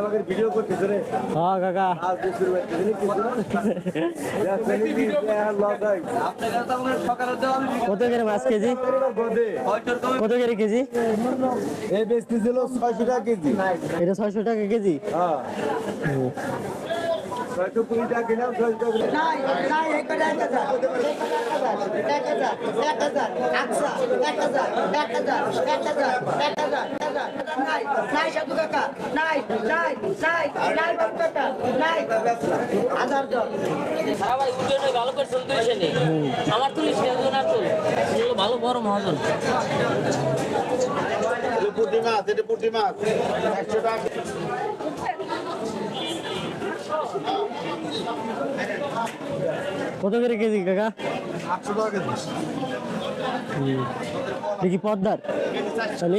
আমাকে ভিডিও করতেছে রে। হ্যাঁ কাকা কত করে মাছ কেজি? কত করে কেজি? এই বেচতে ছিল 600 টাকা কেজি। এটা 600 টাকা কেজি। হ্যাঁ 620 টাকা কিনা 600 টাকা। নাই নাই একটা 1000 নাই নাই সাধু কাকা নাই নাই নাই নাই বাবু কাকা নাই 1000 দাও ভাই উঠে ভালো করে চলতে আসেনি আমার তো সেজন আর চল ভালো বড় মহাজন পুঁটি মাছ, এটা পুঁটি মাছ 100 টাকা। কত করে কেজি কাকা? 800 টাকা কেজি। দেখি পদ্মার তাহলে